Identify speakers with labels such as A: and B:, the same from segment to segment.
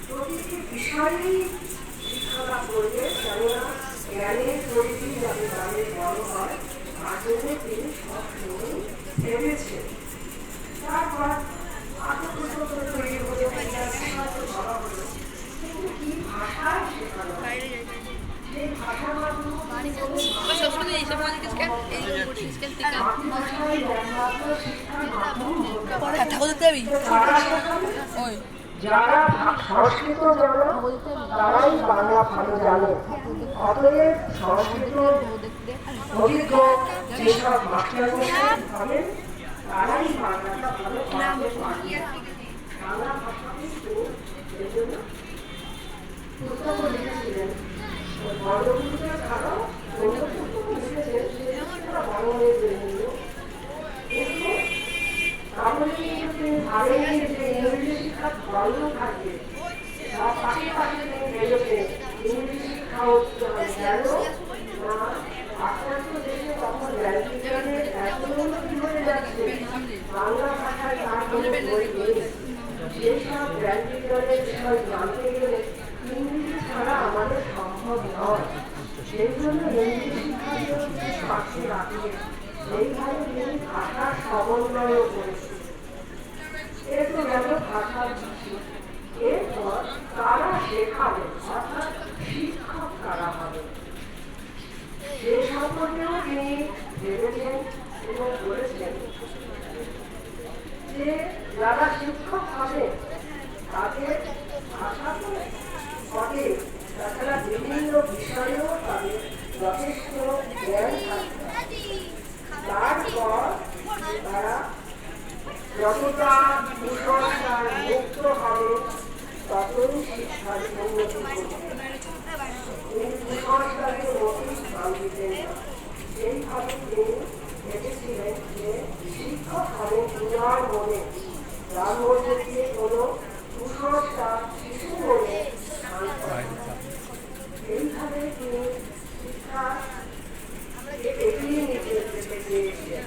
A: প্রতিটি বিষয়েই শিক্ষালাভ করবে, কেননা জ্ঞানের পরিধি যাতে গ্রামে বড় হয় তার জন্য তিনি সবসময় ভেবেছেন। তারপর আত্মপ্রশ্ন তৈরি হলে বলা হলো, কিন্তু কি ভাষায় শেখানো সেই ভাষার মাধ্যমে যারা সংস্কৃত জানে তারাই বাংলা ভালো জানে। অতএব সংস্কৃত অভিজ্ঞ যেসব মাস্টারমশাই হবেন তারাই বাংলাটা ভালো পড়াতে পারবে। বাংলা ভাষা কিন্তু এর জন্য পুস্তকও লিখেছিলেন, বঙ্গবন্ধুদের ছাড়াও অন্য পুস্তকও লিখেছেন, সেটা বাংলায় জন্য। কিন্তু তাহলে কিন্তু তিনি ভাবেননি যে ইংরেজি শিক্ষা বন্ধ থাকবে, তার পাশাপাশি তিনি ভেবেছেন ইংরেজি শিক্ষা হচ্ছে কেন না আক্রান্ত দেশে তখন ল্যাঙ্গুয়েজের এত উন্নতি হয়ে যাচ্ছে, বাংলা ভাষায় তার কোনো বই নেই। যেসব ল্যাঙ্গুয়েজের বিষয় জানতে গেলে ইংরেজি ছাড়া আমাদের সম্ভব নয়, সেই জন্য ইংরেজি শিক্ষার জন্য পাশে রাখবে। এইভাবে তিনি ভাষার সমন্বয় করেছেন। এরপর গেল ভাষার দিকে। এরপর কারা শেখাবেন, অর্থাৎ শিক্ষক কারা হবে সে সম্পর্কেও তিনি ভেবেছেন এবং বলেছেন যে যারা শিক্ষক হবে তাদের ভাষা তো বটে, তাছাড়া বিভিন্ন বিষয়েও তাদের যথেষ্ট জ্ঞান থাকবে। তারপর তারা যতটা কুসংস্কার মুক্ত হবে ততই শিক্ষার উন্নতি করবে। তিনি কুসংস্কারের অতীত নাম দিতেন না। সেইভাবে তিনি ভেবেছিলেন যে শিক্ষক হবে দুনিয়ার মনে, যার মধ্যে দিয়ে কোনো কুসংস্কার শিশু মনে স্থান পায়। এইভাবে তিনি শিক্ষা এগিয়ে নিতে চেয়েছিলেন।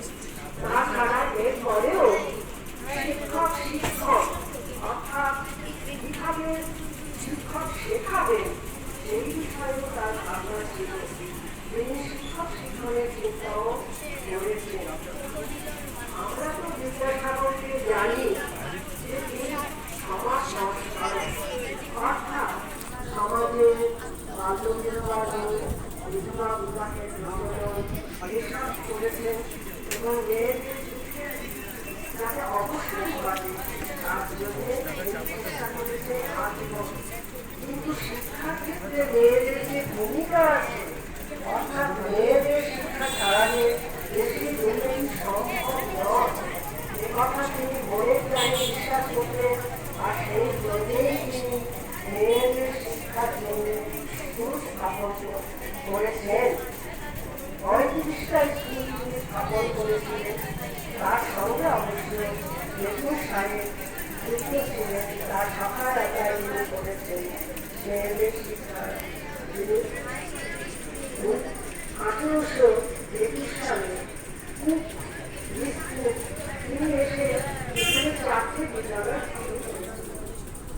A: তাছাড়া এর পরেও শিক্ষক শিক্ষক অর্থাৎ কিভাবে শিক্ষক শেখাবেন সেই বিষয়েও তার ভাবনা ছিল। তিনি শিক্ষক শিক্ষণের চিন্তাও করেছেন।